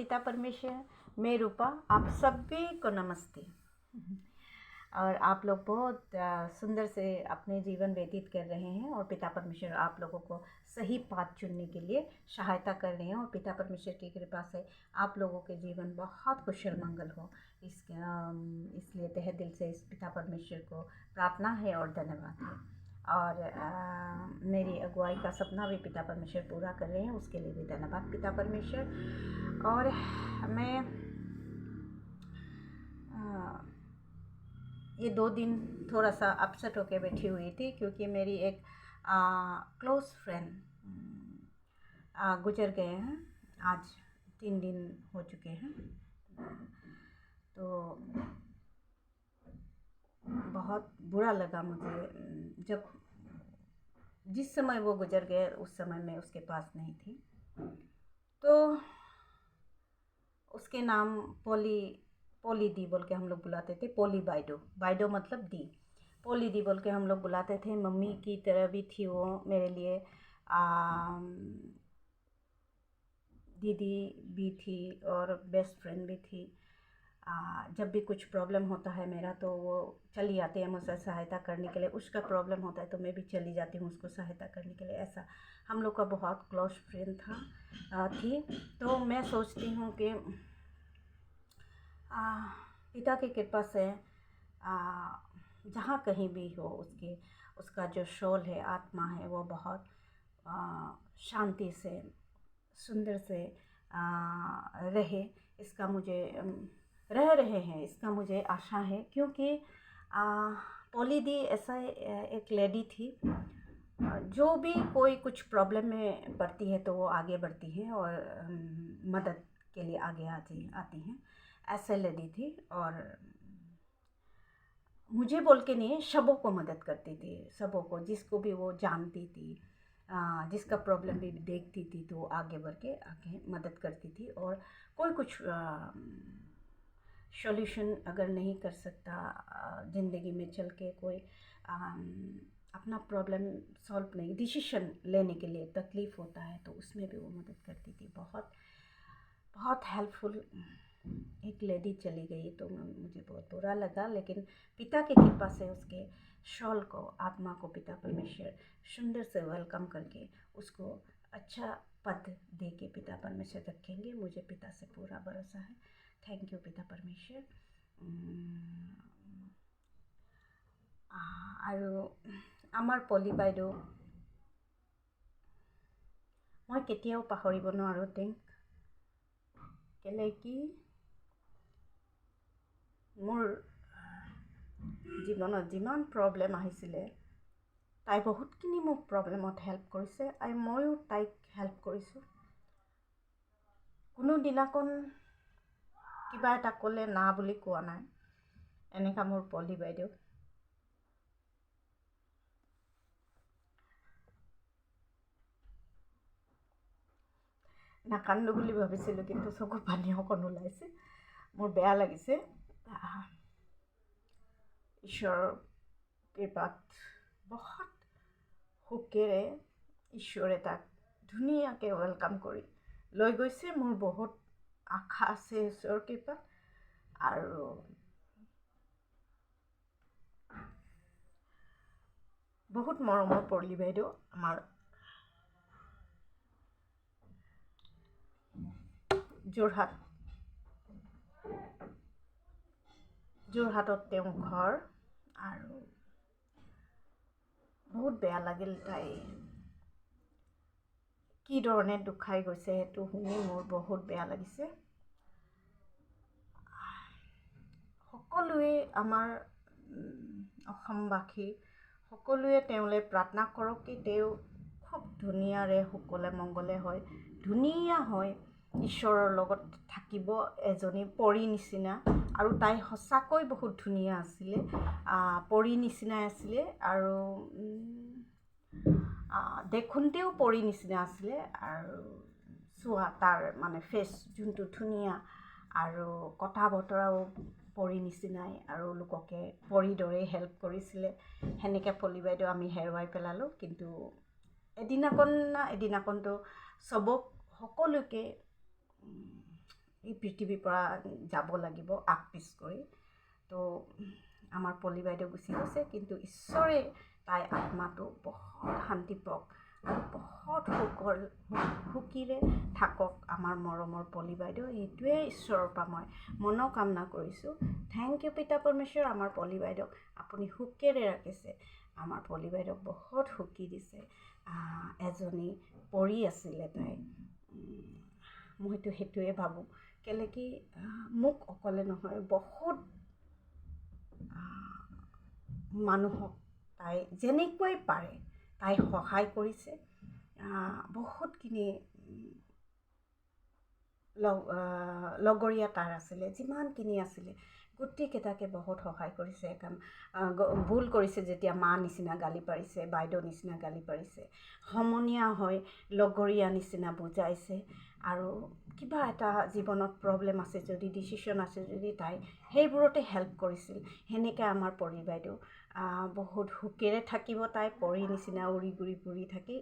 पिता परमेश्वर, मैं रूपा, आप सभी को नमस्ते। और आप लोग बहुत सुंदर से अपने जीवन व्यतीत कर रहे हैं और पिता परमेश्वर आप लोगों को सही पाथ चुनने के लिए सहायता कर रहे हैं और पिता परमेश्वर की कृपा से आप लोगों के जीवन बहुत कुशल मंगल हो। इसलिए तहे दिल से इस पिता परमेश्वर को प्रार्थना है और धन्यवाद है। और मेरी अगुवाई का सपना भी पिता परमेश्वर पूरा कर रहे हैं, उसके लिए भी धन्यवाद पिता परमेश्वर। और मैं ये 2 दिन थोड़ा सा अपसेट होकर बैठी हुई थी क्योंकि मेरी एक क्लोज़ फ्रेंड गुजर गए हैं। आज 3 दिन हो चुके हैं। तो बहुत बुरा लगा मुझे। जब जिस समय वो गुजर गए उस समय मैं उसके पास नहीं थी। तो उसके नाम पोली दी बोल के हम लोग बुलाते थे। पोली बाइडो मतलब दी। पोली दी बोल के हम लोग बुलाते थे। मम्मी की तरह भी थी वो मेरे लिए। दीदी भी थी और बेस्ट फ्रेंड भी थी। जब भी कुछ प्रॉब्लम होता है मेरा तो वो चली आती है मुझसे सहायता करने के लिए। उसका प्रॉब्लम होता है तो मैं भी चली जाती हूँ उसको सहायता करने के लिए। ऐसा हम लोग का बहुत क्लोज फ्रेंड थी। तो मैं सोचती हूँ कि पिता की कृपा से जहाँ कहीं भी हो उसका जो सोल है, आत्मा है, वो बहुत शांति से सुंदर से रह रहे हैं इसका मुझे आशा है। क्योंकि पोली दी ऐसा एक लेडी थी जो भी कोई कुछ प्रॉब्लम में पड़ती है तो वो आगे बढ़ती है और मदद के लिए आगे आती हैं। ऐसे लेडी थी और मुझे बोल के नहीं, सबों को मदद करती थी। सबों को, जिसको भी वो जानती थी, जिसका प्रॉब्लम भी देखती थी तो आगे बढ़ के आगे मदद करती थी। और कोई कुछ सॉल्यूशन अगर नहीं कर सकता ज़िंदगी में चल के, कोई अपना प्रॉब्लम सॉल्व नहीं, डिसीजन लेने के लिए तकलीफ़ होता है तो उसमें भी वो मदद करती थी। बहुत बहुत हेल्पफुल एक लेडी चली गई तो मुझे बहुत बुरा लगा। लेकिन पिता की कृपा से उसके शॉल को, आत्मा को पिता परमेश्वर सुंदर से वेलकम करके उसको अच्छा पद दे के पिता परमेश्वर रखेंगे। मुझे पिता से पूरा भरोसा है। थैंक यू पिता परमेश्वर। আৰু আমাৰ পলি বাইদেউ মই কেতিয়াও পাহৰিব নোৱাৰোঁ তেওঁক। কেলে কি মোৰ জীৱনত যিমান প্ৰব্লেম আহিছিলে তাই বহুতখিনি মোক প্ৰব্লেমত হেল্প কৰিছে আৰু ময়ো তাইক হেল্প কৰিছোঁ। কোনো দিনাখন কিবা এটা ক'লে না বুলি কোৱা নাই। এনেকুৱা মোৰ পলি বাইদেউ। নাকান্দো বুলি ভাবিছিলোঁ কিন্তু চকু পানী অকণ ওলাইছে। মোৰ বেয়া লাগিছে। ঈশ্বৰৰ কৃপাত বহুত সুখেৰে ঈশ্বৰে তাক ধুনীয়াকৈ ৱেলকাম কৰি লৈ গৈছে। মোৰ বহুত আশা আছে ঈশ্বৰৰ কৃপাত। আৰু বহুত মৰমৰ পলি বাইদেউ আমাৰ যোৰহাটত তেওঁ ঘৰ। আৰু বহুত বেয়া লাগিল তাই কি ধৰণে দুখাই গৈছে সেইটো শুনি মোৰ বহুত বেয়া লাগিছে। সকলোৱে আমাৰ অসমবাসী সকলোৱে তেওঁলৈ প্ৰাৰ্থনা কৰক কি তেওঁ খুব ধুনীয়াৰে সুকলে মংগলে হয়, ধুনীয়া হয়, ঈশ্বৰৰ লগত থাকিব এজনী পৰী নিচিনা। আৰু তাই সঁচাকৈ বহুত ধুনীয়া আছিলে, পৰী নিচিনাই আছিলে। আৰু দেখোনতেও পৰী নিচিনা আছিলে। আৰু চোৱা তাৰ মানে ফেচ যোনটো ধুনীয়া, আৰু কথা বতৰাও পৰী নিচিনাই, আৰু লোককে পৰীৰ দৰে হেল্প কৰিছিলে। সেনেকৈ পলি বাইদেউ আমি হেৰুৱাই পেলালোঁ। কিন্তু এদিনাখনতো সকলোকে এই পৃথিৱীৰ পৰা যাব লাগিব আগ পিছ কৰি। তো আমাৰ পলি বাইদেউ গুচি গৈছে, কিন্তু ঈশ্বৰে তাইৰ আত্মাটো বহুত শান্তি পাওক আৰু বহুত সুখীৰে থাকক আমাৰ মৰমৰ পলি বাইদেউ। এইটোৱে ঈশ্বৰৰ পৰা মই মনোকামনা কৰিছোঁ। থেংক ইউ পিতা পৰমেশ্বৰ, আমাৰ পলি বাইদেউক আপুনি সুখেৰে ৰাখিছে। আমাৰ পলি বাইদেউক বহুত সুখী দিছে। এজনী পৰি আছিলে তাই। মইতো সেইটোৱে ভাবোঁ, কেলৈ কি মোক অকলে নহয়, বহুত মানুহক তাই যেনেকৈ পাৰে তাই সহায় কৰিছে। বহুতখিনি লগৰীয়া তাৰ আছিলে, যিমানখিনি আছিলে গোটেইকেইটাকে বহুত সহায় কৰিছে। কাৰণ ভুল কৰিছে যেতিয়া মা নিচিনা গালি পাৰিছে, বাইদেউ নিচিনা গালি পাৰিছে, সমনীয়া হৈ লগৰীয়া নিচিনা বুজাইছে। আৰু কিবা এটা জীৱনত প্ৰব্লেম আছে যদি, ডিচিশ্যন আছে যদি, তাই সেইবোৰতে হেল্প কৰিছিল। সেনেকৈ আমাৰ পৰি বাইদেউ বহুত সুখেৰে থাকিব। তাই পৰি নিচিনা উৰি ঘূৰি ফুৰি থাকি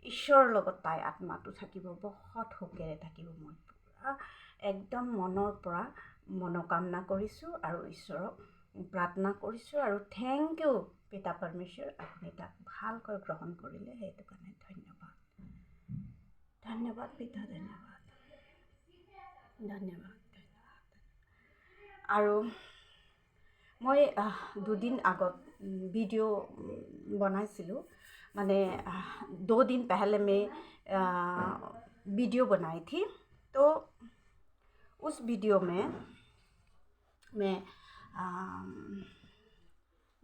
ঈশ্বৰৰ লগত তাই আত্মাটো থাকিব, বহুত সুখেৰে থাকিব। মই পূৰা একদম মনৰ পৰা মনোকামনা কৰিছোঁ আৰু ঈশ্বৰক প্ৰাৰ্থনা কৰিছোঁ। আৰু থেংক ইউ পিতা পৰমেশ্বৰ, আপুনি তাক ভালকৈ গ্ৰহণ কৰিলে, সেইটো কাৰণে ধন্যবাদ। ধন্যবাদ পিতা, ধন্যবাদ, ধন্যবাদ। আৰু মই 2 दिन আগত वीडियो बनाइছিলোঁ, माने 2 दिन पहले मैं वीडियो बनाई थी। तो उस वीडियो में मैं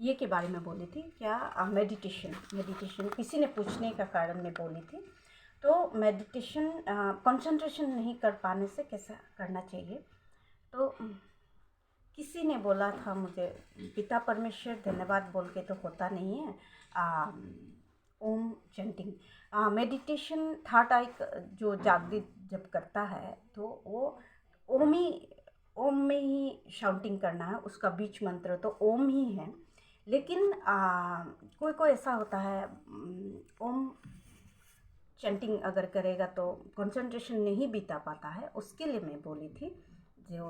ये के बारे में बोली थी, क्या मेडिटेशन किसी ने पूछने का कारण मैं बोली थी। तो मेडिटेशन कंसंट्रेशन नहीं कर पाने से कैसा करना चाहिए। तो किसी ने बोला था मुझे, पिता परमेश्वर धन्यवाद बोल के तो होता नहीं है, ओम चैंटिंग मेडिटेशन थर्ड आई जो जागृत जब करता है तो वो ओम में ही शाउटिंग करना है। उसका बीच मंत्र तो ओम ही है, लेकिन कोई ऐसा होता है ओम चैंटिंग अगर करेगा तो कंसंट्रेशन नहीं बिता पाता है। उसके लिए मैं बोली थी जो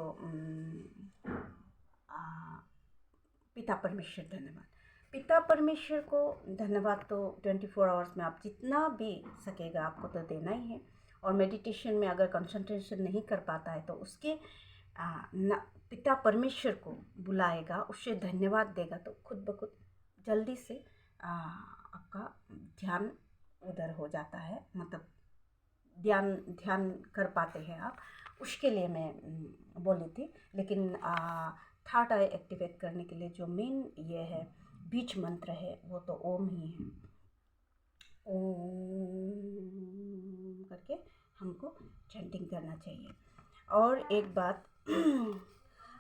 पिता परमेश्वर धन्यवाद। पिता परमेश्वर को धन्यवाद तो 24 आवर्स में आप जितना भी सकेगा आपको तो देना ही है। और मेडिटेशन में अगर कंसंट्रेशन नहीं कर पाता है तो उसके पिता परमेश्वर को बुलाएगा, उससे धन्यवाद देगा तो खुद ब खुद जल्दी से आपका ध्यान उधर हो जाता है, मतलब ध्यान कर पाते हैं आप। उसके लिए मैं बोली थी। लेकिन थर्ड आई एक्टिवेट करने के लिए जो मेन ये है बीच मंत्र है, वो तो ओम ही है। ओम करके हमको चैंटिंग करना चाहिए। और एक बात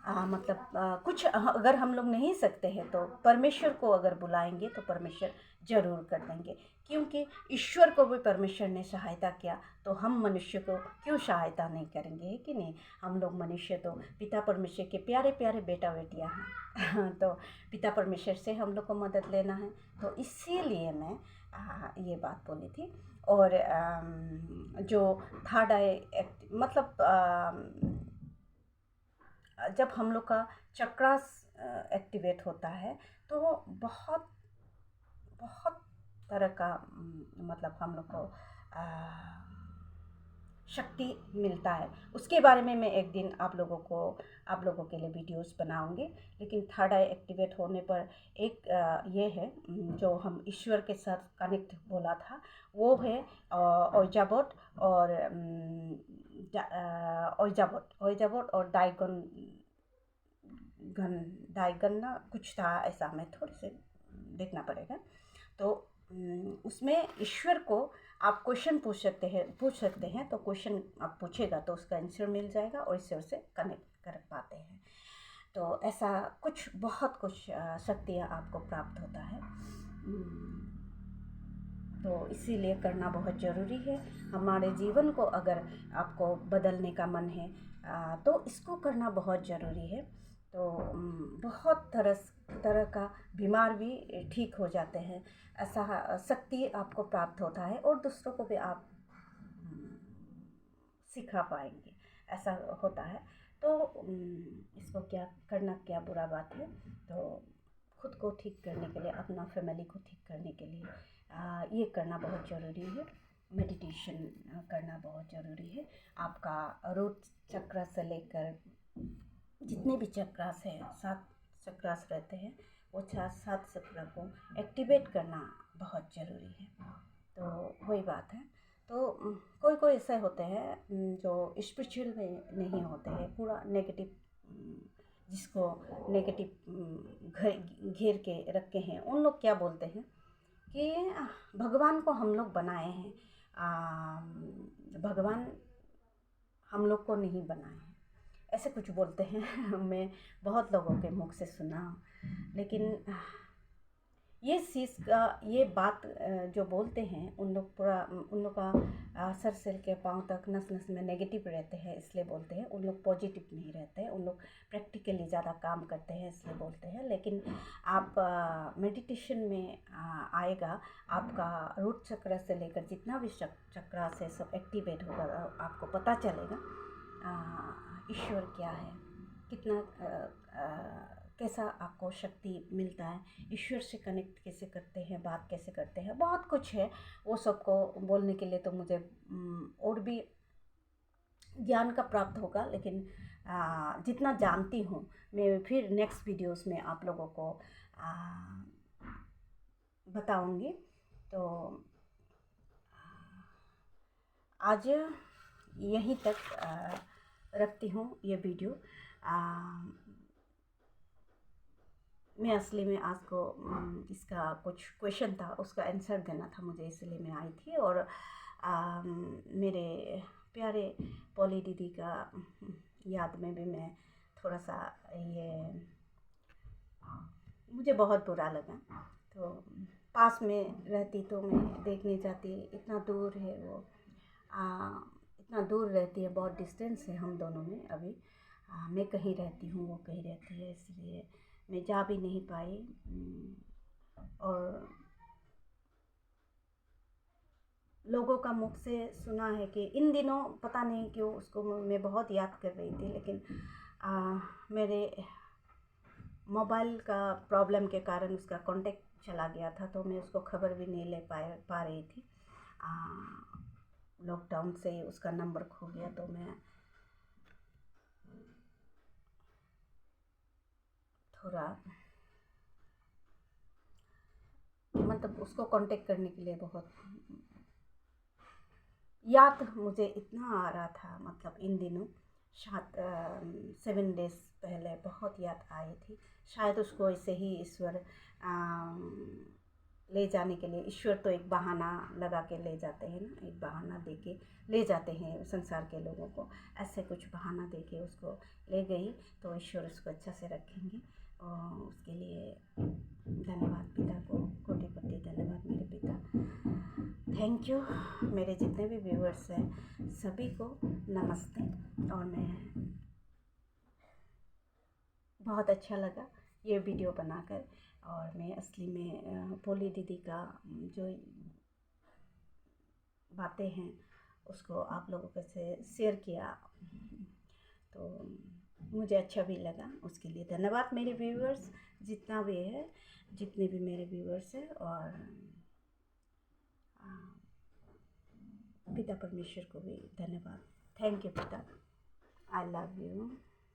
मतलब कुछ अगर हम लोग नहीं सकते हैं तो परमेश्वर को अगर बुलाएंगे तो परमेश्वर ज़रूर कर देंगे, क्योंकि ईश्वर को भी परमेश्वर ने सहायता किया तो हम मनुष्य को क्यों सहायता नहीं करेंगे, है कि नहीं। हम लोग मनुष्य तो पिता परमेश्वर के प्यारे प्यारे बेटा बेटियाँ हैं। तो पिता परमेश्वर से हम लोग को मदद लेना है, तो इसीलिए मैं ये बात बोली थी। और जो थर्ड आई मतलब जब हम लोग का चक्रास एक्टिवेट होता है तो बहुत तरह का मतलब हम लोग को शक्ति मिलता है। उसके बारे में मैं एक दिन आप लोगों के लिए वीडियोस बनाऊंगी। लेकिन थर्ड आई एक्टिवेट होने पर एक ये है जो हम ईश्वर के साथ कनेक्ट बोला था, वो है ओजाबोट और डाइगन ना कुछ था ऐसा, मैं थोड़ी से देखना पड़ेगा। तो उसमें ईश्वर को आप क्वेश्चन पूछ सकते हैं। तो क्वेश्चन आप पूछेगा तो उसका आंसर मिल जाएगा और ईश्वर से कनेक्ट कर पाते हैं। तो ऐसा बहुत कुछ शक्तियाँ आपको प्राप्त होता है। तो इसीलिए करना बहुत ज़रूरी है। हमारे जीवन को अगर आपको बदलने का मन है तो इसको करना बहुत ज़रूरी है। तो बहुत तरह का बीमार भी ठीक हो जाते हैं। ऐसा शक्ति आपको प्राप्त होता है और दूसरों को भी आप सिखा पाएंगे। ऐसा होता है। तो इसको क्या करना क्या बुरा बात है। तो खुद को ठीक करने के लिए, अपना फैमिली को ठीक करने के लिए ये करना बहुत ज़रूरी है। मेडिटेशन करना बहुत ज़रूरी है। आपका रूट चक्र से लेकर जितने भी चक्रास हैं, 7 चक्रास रहते हैं, वो 7 चक्र को एक्टिवेट करना बहुत ज़रूरी है। तो वही बात है। तो कोई कोई ऐसे होते हैं जो स्पिरिचुअल में नहीं होते हैं, पूरा नेगेटिव, जिसको नेगेटिव घेर के रखे हैं, उन लोग क्या बोलते हैं कि भगवान को हम लोग बनाए हैं, भगवान हम लोग को नहीं बनाए हैं, ऐसे कुछ बोलते हैं। मैं बहुत लोगों के मुख से सुना, लेकिन ये चीज़ का, ये बात जो बोलते हैं उन लोग पूरा, उन लोग का सर से लेकर पाँव तक नस नस में नेगेटिव रहते हैं, इसलिए बोलते हैं। उन लोग पॉजिटिव नहीं रहते हैं, उन लोग प्रैक्टिकली ज़्यादा काम करते हैं, इसलिए बोलते हैं। लेकिन आप मेडिटेशन में आएगा, आपका रूट चक्र से लेकर जितना भी चक्र से सब एक्टिवेट होगा, आपको पता चलेगा ईश्वर क्या है, कितना कैसा आपको शक्ति मिलता है, ईश्वर से कनेक्ट कैसे करते हैं, बात कैसे करते हैं, बहुत कुछ है। वो सबको बोलने के लिए तो मुझे और भी ज्ञान का प्राप्त होगा, लेकिन जितना जानती हूँ मैं फिर नेक्स्ट वीडियोस में आप लोगों को बताऊंगी। तो आज यहीं तक रखती हूँ ये वीडियो। मैं असली में आज को इसका कुछ क्वेश्चन था, उसका आंसर देना था मुझे, इसलिए मैं आई थी। और मेरे प्यारे पॉली दीदी का याद में भी मैं थोड़ा सा, ये मुझे बहुत बुरा लगा। तो पास में रहती तो मैं देखने जाती, इतना दूर है वो, इतना दूर रहती है, बहुत डिस्टेंस है हम दोनों में अभी। मैं कहीं रहती हूँ, वो कहीं रहती है, इसलिए मैं जा भी नहीं पाई। और लोगों का मुख से सुना है कि इन दिनों पता नहीं क्यों उसको मैं बहुत याद कर रही थी, लेकिन मेरे मोबाइल का प्रॉब्लम के कारण उसका कांटेक्ट चला गया था, तो मैं उसको खबर भी नहीं ले पा रही थी। लॉकडाउन से उसका नंबर खो गया, तो मैं थोड़ा मतलब उसको कांटेक्ट करने के लिए बहुत याद मुझे इतना आ रहा था, मतलब इन दिनों 7 डेज पहले बहुत याद आई थी। शायद उसको ऐसे ही ईश्वर ले जाने के लिए, ईश्वर तो एक बहाना लगा के ले जाते हैं ना, एक बहाना दे के ले जाते हैं संसार के लोगों को, ऐसे कुछ बहाना दे के उसको ले गई, तो ईश्वर उसको अच्छा से रखेंगे। और उसके लिए धन्यवाद पिता को, कोटि कोटि धन्यवाद मेरे पिता। Thank you. मेरे जितने भी व्यूअर्स हैं सभी को नमस्ते। और मैं बहुत अच्छा लगा ये वीडियो बनाकर, और मैं असली में पोली दीदी का जो बातें हैं उसको आप लोगों के से शेयर किया, तो मुझे अच्छा भी लगा। उसके लिए धन्यवाद मेरे व्यूअर्स, जितना भी है, जितने भी मेरे व्यूअर्स हैं। और पिता परमेश्वर को भी धन्यवाद। थैंक यू पिता, आई लव यू।